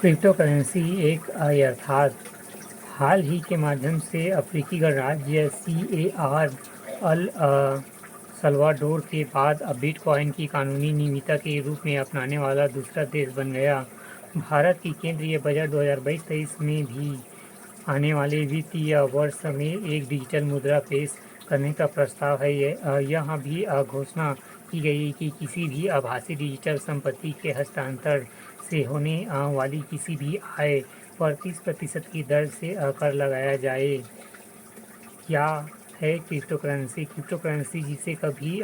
Crypto currency एक अर्थात हाल ही के माध्यम से अफ्रीकी गणराज्य CAR अल सल्वाडोर के बाद अब बिटकॉइन की कानूनी निविदा के रूप में अपनाने वाला दूसरा देश बन गया। भारत की केंद्रीय बजट 2022-23 में भी आने वाले वित्तीय वर्ष में एक डिजिटल मुद्रा पेश करने का प्रस्ताव है। यहाँ भी घोषणा की गई कि किसी भी आभासी डिजिटल संपत्ति के हस्तांतरण से होने वाली किसी भी आय पर 30% की दर से कर लगाया जाए। क्या है क्रिप्टो करेंसी? क्रिप्टो करेंसी जिसे कभी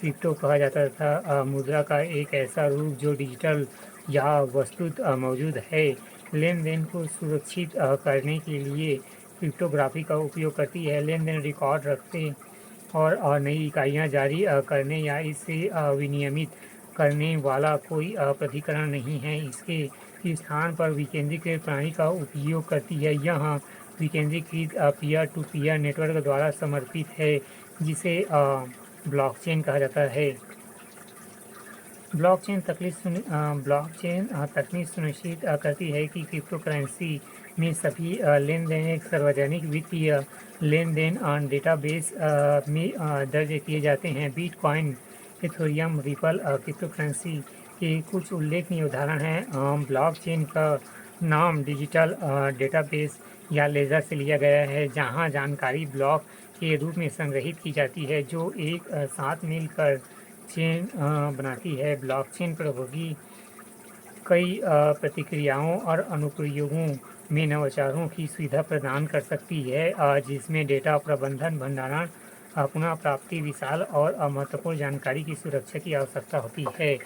क्रिप्टो कहा जाता था, मुद्रा का एक ऐसा रूप जो डिजिटल या वस्तुत मौजूद है। लेन देन को सुरक्षित करने के लिए क्रिप्टोग्राफी का उपयोग करती है। लेन देन रिकॉर्ड रखते और नई इकाइयाँ जारी करने या इसे विनियमित करने वाला कोई प्राधिकरण नहीं है। इसके स्थान पर विकेंद्रीकृत प्रणाली का उपयोग करती है। यह विकेंद्रीकृत पीयर टू पीयर नेटवर्क द्वारा समर्थित है, जिसे ब्लॉकचेन कहा जाता है। ब्लॉकचेन तकनीक सुनिश्चित करती है कि क्रिप्टो करेंसी में सभी लेन देन एक सार्वजनिक वित्तीय लेन देन डेटाबेस में दर्ज किए जाते हैं। Bitcoin, Ethereum, ripple crypto currency के कुछ उल्लेखनीय उदाहरण हैं। ब्लॉकचेन का नाम डिजिटल डेटाबेस या लेजर से लिया गया है, जहां जानकारी ब्लॉक के रूप में संग्रहित की जाती है जो एक साथ मिलकर चेन बनाती है। ब्लॉकचेन प्रौद्योगिकी कई प्रतिक्रियाओं और अनुप्रयोगों में नवाचारों की सुविधा प्रदान कर सकती है, जिसमें डेटा प्रबंधन, भंडारण, पुनः प्राप्ति, विशाल और महत्वपूर्ण जानकारी की सुरक्षा की आवश्यकता होती है।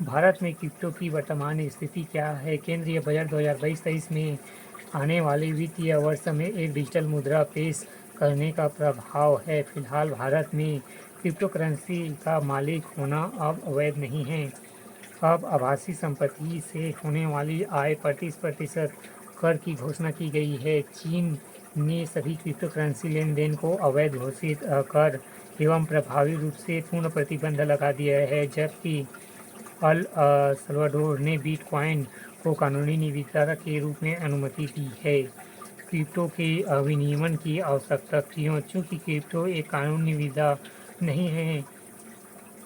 भारत में क्रिप्टो की वर्तमान स्थिति क्या है? केंद्रीय बजट 2022-23 में आने वाले वित्तीय वर्ष में एक डिजिटल मुद्रा पेश करने का प्रभाव है। फिलहाल भारत में क्रिप्टो करेंसी का मालिक होना अब अवैध नहीं है। अब आभासी संपत्ति से होने वाली आय पर 30% कर की घोषणा की गई है। चीन ने सभी क्रिप्टो करेंसी लेन देन को अवैध घोषित कर एवं प्रभावी रूप से पूर्ण प्रतिबंध लगा दिया है, जबकि अल सल्वाडोर ने बिटकॉइन को कानूनी निविदा के रूप में अनुमति दी है। क्रिप्टो के विनियमन की आवश्यकता क्यों? चूँकि क्रिप्टो एक कानूनी निविदा नहीं है,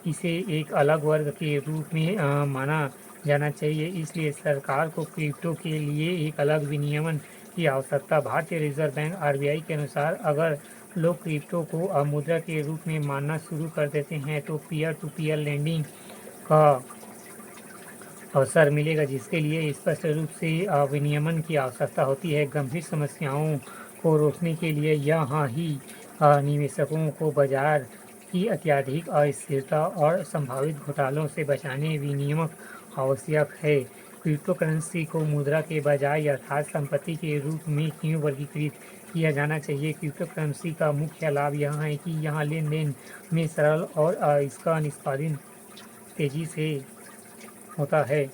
इसे एक अलग वर्ग के रूप में माना जाना चाहिए, इसलिए सरकार को क्रिप्टो के लिए एक अलग विनियमन की आवश्यकता। भारतीय रिजर्व बैंक RBI के अनुसार अगर लोग क्रिप्टो को मुद्रा के रूप में मानना शुरू कर देते हैं तो पीयर टू पीयर लेंडिंग का अवसर मिलेगा, जिसके लिए स्पष्ट रूप से विनियमन की आवश्यकता होती है। गंभीर समस्याओं को रोकने के लिए यहाँ ही निवेशकों को बाजार की अत्यधिक अस्थिरता और संभावित घोटालों से बचाने विनियमक आवश्यक है। क्रिप्टो करेंसी को मुद्रा के बजाय अर्थात संपत्ति के रूप में क्यों वर्गीकृत किया जाना चाहिए? क्रिप्टो करेंसी का मुख्य लाभ यह है कि यह लेन देन में सरल और इसका निष्पादन तेजी से होता है।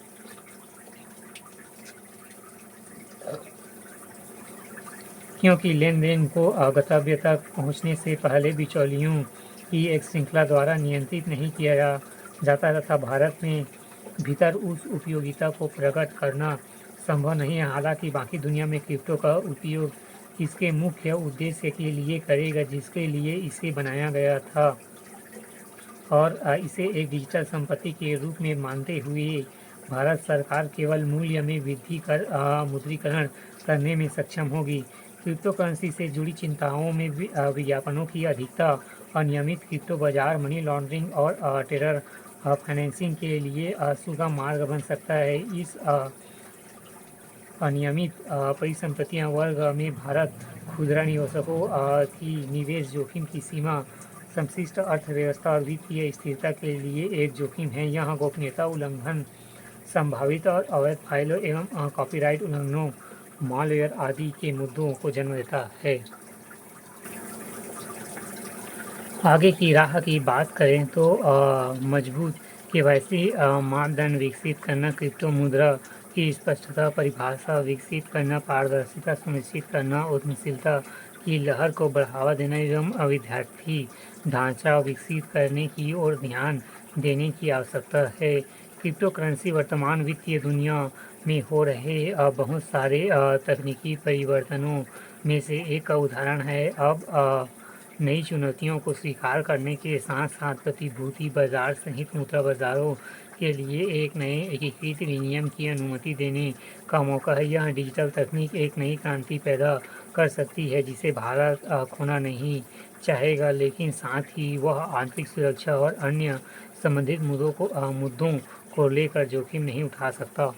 क्योंकि लेन देन को गंतव्य तक पहुंचने से पहले बिचौलियों की एक श्रृंखला द्वारा नियंत्रित नहीं किया जाता तथा भारत में भीतर उस उपयोगिता को प्रकट करना संभव नहीं है। हालांकि बाकी दुनिया में क्रिप्टो का उपयोग इसके मुख्य उद्देश्य के लिए करेगा जिसके लिए इसे बनाया गया था, और इसे एक डिजिटल संपत्ति के रूप में मानते हुए भारत सरकार केवल मूल्य में वृद्धि कर मुद्रीकरण करने में सक्षम होगी। क्रिप्टो करेंसी से जुड़ी चिंताओं में विज्ञापनों की अधिकता, अनियमित क्रिप्टो बाजार, मनी लॉन्ड्रिंग और टेरर फाइनेंसिंग के लिए सुगम मार्ग बन सकता है। इस अनियमित परिसंपत्तियां वर्ग में भारत खुदरा निवेशकों की निवेश जोखिम की सीमा, संश्लिष्ट अर्थव्यवस्था और वित्तीय स्थिरता के लिए एक जोखिम है। यहाँ गोपनीयता उल्लंघन, संभावित और अवैध फाइलों एवं कॉपीराइट उल्लंघनों, मालवेयर आदि के मुद्दों को जन्म देता है। आगे की राह की बात करें तो मजबूत KYC मापदंड विकसित करना, क्रिप्टो मुद्रा की स्पष्टता परिभाषा विकसित करना, पारदर्शिता सुनिश्चित करना, उद्यमशीलता की लहर को बढ़ावा देना एवं विद्यार्थी ढांचा विकसित करने की ओर ध्यान देने की आवश्यकता है। क्रिप्टो करेंसी वर्तमान वित्तीय दुनिया में हो रहे बहुत सारे तकनीकी परिवर्तनों में से एक उदाहरण है। अब नई चुनौतियों को स्वीकार करने के साथ साथ प्रतिभूति बाजार सहित मुद्रा बाजारों के लिए एक नए एकीकृत विनियम की अनुमति देने का मौका है। यह डिजिटल तकनीक एक नई क्रांति पैदा कर सकती है जिसे भारत खोना नहीं चाहेगा, लेकिन साथ ही वह आंतरिक सुरक्षा और अन्य संबंधित मुद्दों को लेकर जोखिम नहीं उठा सकता।